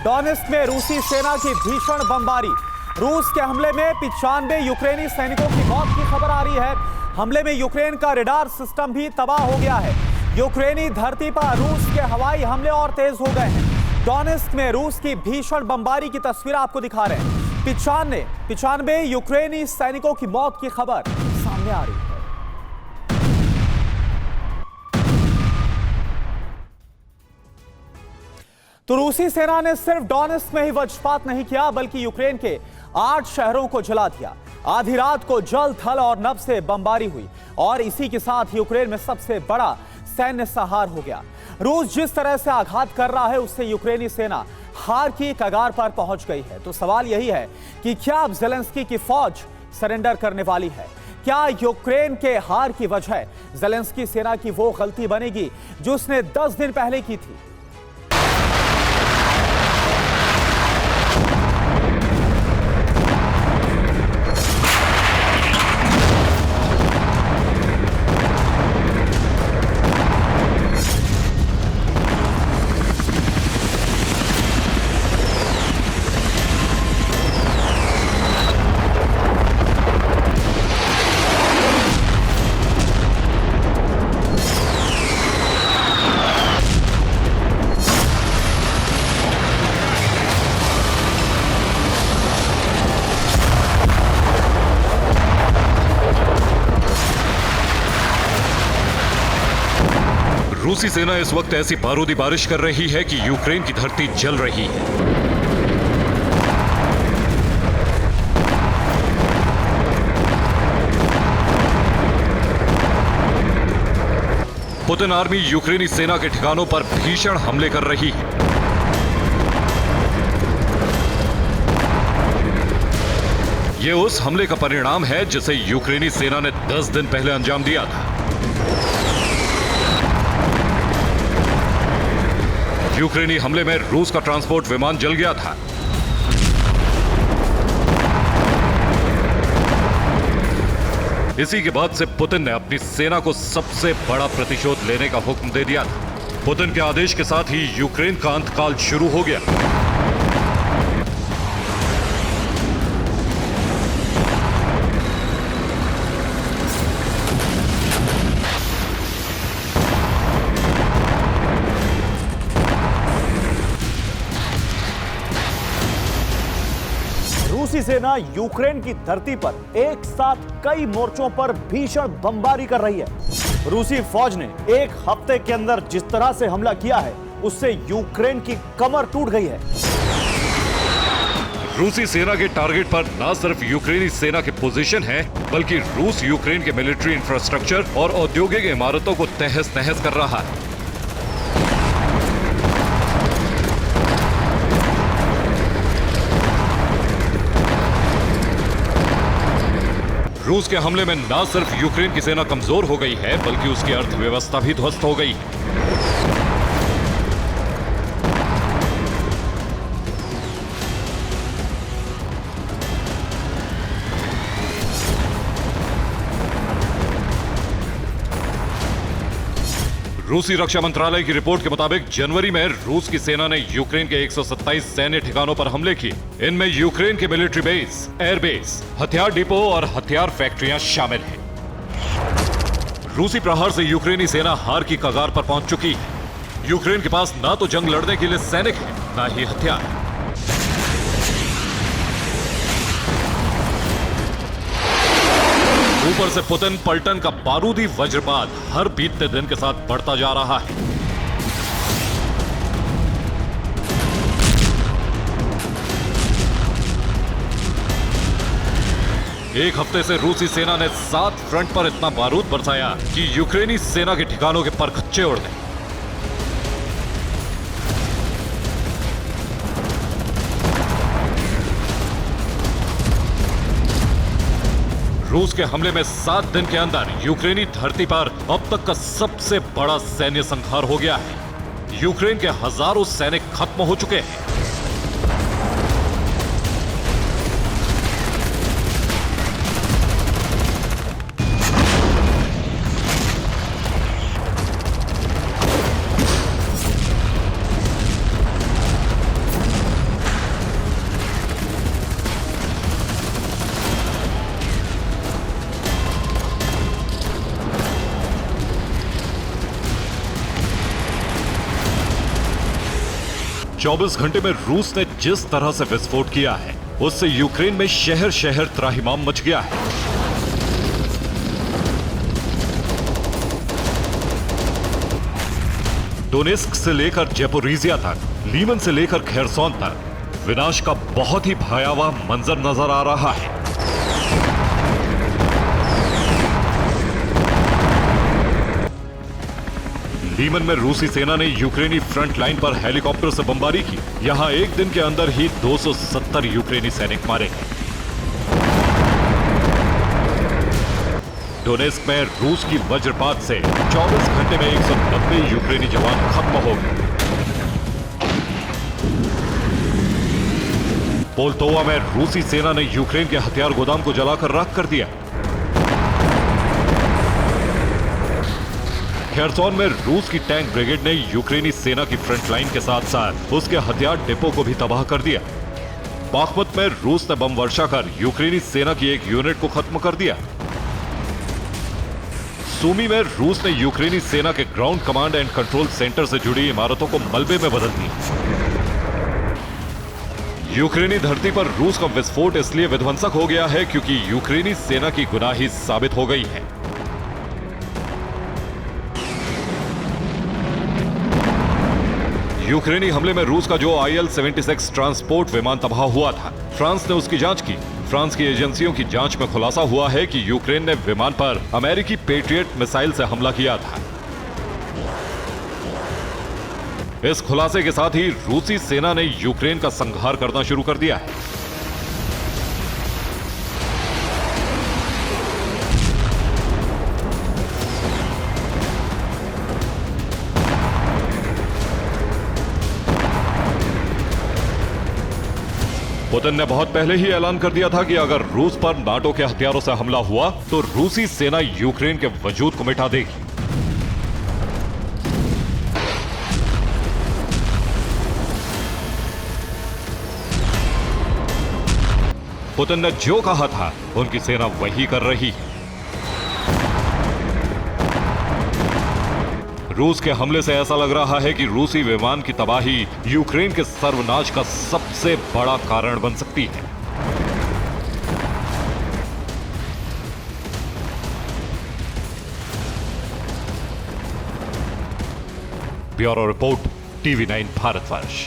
डोनेत्स्क में रूसी सेना की भीषण बमबारी। रूस के हमले में 95 यूक्रेनी सैनिकों की मौत की खबर आ रही है। हमले में यूक्रेन का रडार सिस्टम भी तबाह हो गया है। यूक्रेनी धरती पर रूस के हवाई हमले और तेज हो गए हैं। डोनेत्स्क में रूस की भीषण बमबारी की तस्वीर आपको दिखा रहे हैं। 95 यूक्रेनी सैनिकों की मौत की खबर सामने आ रही है। तो रूसी सेना ने सिर्फ डोनेत्स्क में ही वज्रपात नहीं किया, बल्कि यूक्रेन के 8 शहरों को जला दिया। आधी रात को जल, थल और नभ से बमबारी हुई और इसी के साथ यूक्रेन में सबसे बड़ा सैन्य संहार हो गया। रूस जिस तरह से आघात कर रहा है, उससे यूक्रेनी सेना हार की कगार पर पहुंच गई है। तो सवाल यही है कि क्या अब ज़ेलेंस्की की फौज सरेंडर करने वाली है? क्या यूक्रेन के हार की वजह ज़ेलेंस्की सेना की वो गलती बनेगी जो उसने 10 दिन पहले की थी? रूसी सेना इस वक्त ऐसी बारूदी बारिश कर रही है कि यूक्रेन की धरती जल रही है। पुतिन आर्मी यूक्रेनी सेना के ठिकानों पर भीषण हमले कर रही है। यह उस हमले का परिणाम है जिसे यूक्रेनी सेना ने 10 दिन पहले अंजाम दिया था। यूक्रेनी हमले में रूस का ट्रांसपोर्ट विमान जल गया था। इसी के बाद से पुतिन ने अपनी सेना को सबसे बड़ा प्रतिशोध लेने का हुक्म दे दिया था। पुतिन के आदेश के साथ ही यूक्रेन का अंतकाल शुरू हो गया। रूसी सेना यूक्रेन की धरती पर एक साथ कई मोर्चों पर भीषण बमबारी कर रही है। रूसी फौज ने एक हफ्ते के अंदर जिस तरह से हमला किया है, उससे यूक्रेन की कमर टूट गई है। रूसी सेना के टारगेट पर न सिर्फ यूक्रेनी सेना की पोजीशन है, बल्कि रूस यूक्रेन के मिलिट्री इंफ्रास्ट्रक्चर और औद्योगिक इमारतों को तहस नहस कर रहा है। रूस के हमले में न सिर्फ यूक्रेन की सेना कमजोर हो गई है, बल्कि उसकी अर्थव्यवस्था भी ध्वस्त हो गई है। रूसी रक्षा मंत्रालय की रिपोर्ट के मुताबिक जनवरी में रूस की सेना ने यूक्रेन के 127 सैन्य ठिकानों पर हमले किए। इनमें यूक्रेन के मिलिट्री बेस, एयरबेस, हथियार डिपो और हथियार फैक्ट्रियां शामिल हैं। रूसी प्रहार से यूक्रेनी सेना हार की कगार पर पहुंच चुकी है। यूक्रेन के पास ना तो जंग लड़ने के लिए सैनिक है, ना ही हथियार। ऊपर से पुतिन पलटन का बारूदी वज्रपात हर बीतते दिन के साथ बढ़ता जा रहा है। एक हफ्ते से रूसी सेना ने 7 फ्रंट पर इतना बारूद बरसाया कि यूक्रेनी सेना के ठिकानों के परखच्चे उड़ गए। रूस के हमले में 7 दिन के अंदर यूक्रेनी धरती पर अब तक का सबसे बड़ा सैन्य संहार हो गया है। यूक्रेन के हजारों सैनिक खत्म हो चुके हैं। 24 घंटे में रूस ने जिस तरह से विस्फोट किया है, उससे यूक्रेन में शहर शहर त्राहिमाम मच गया है। डोनेस्क से लेकर ज़ैपोरिज़िया तक, लीमन से लेकर खेरसोन तक विनाश का बहुत ही भयावह मंजर नजर आ रहा है। लीमन में रूसी सेना ने यूक्रेनी फ्रंट लाइन पर हेलीकॉप्टर से बमबारी की। यहां एक दिन के अंदर ही 270 यूक्रेनी सैनिक मारे गए। डोनेस्क में रूस की वज्रपात से 24 घंटे में 190 यूक्रेनी जवान खत्म हो गए। पोल्तोवा में रूसी सेना ने यूक्रेन के हथियार गोदाम को जलाकर राख कर दिया। खेरसोन में रूस की टैंक ब्रिगेड ने यूक्रेनी सेना की फ्रंट लाइन के साथ साथ उसके हथियार डिपो को भी तबाह कर दिया। बाखमुत में रूस ने बम वर्षा कर यूक्रेनी सेना की एक यूनिट को खत्म कर दिया। सूमी में रूस ने यूक्रेनी सेना के ground command and control centre से जुड़ी इमारतों को मलबे में बदल दिया। यूक्रेनी धरती पर रूस का विस्फोट इसलिए विध्वंसक हो गया है क्योंकि यूक्रेनी सेना की गुनाही साबित हो गई है। यूक्रेनी हमले में रूस का जो IL-76 ट्रांसपोर्ट विमान तबाह हुआ था, फ्रांस ने उसकी जांच की। फ्रांस की एजेंसियों की जांच में खुलासा हुआ है कि यूक्रेन ने विमान पर अमेरिकी पेट्रियट मिसाइल से हमला किया था। इस खुलासे के साथ ही रूसी सेना ने यूक्रेन का संहार करना शुरू कर दिया है। पुतिन ने बहुत पहले ही ऐलान कर दिया था कि अगर रूस पर नाटो के हथियारों से हमला हुआ तो रूसी सेना यूक्रेन के वजूद को मिटा देगी। पुतिन ने जो कहा था उनकी सेना वही कर रही है। रूस के हमले से ऐसा लग रहा है कि रूसी विमान की तबाही यूक्रेन के सर्वनाश का सबसे बड़ा कारण बन सकती है। Bureau report, TV9 Bharatvarsh.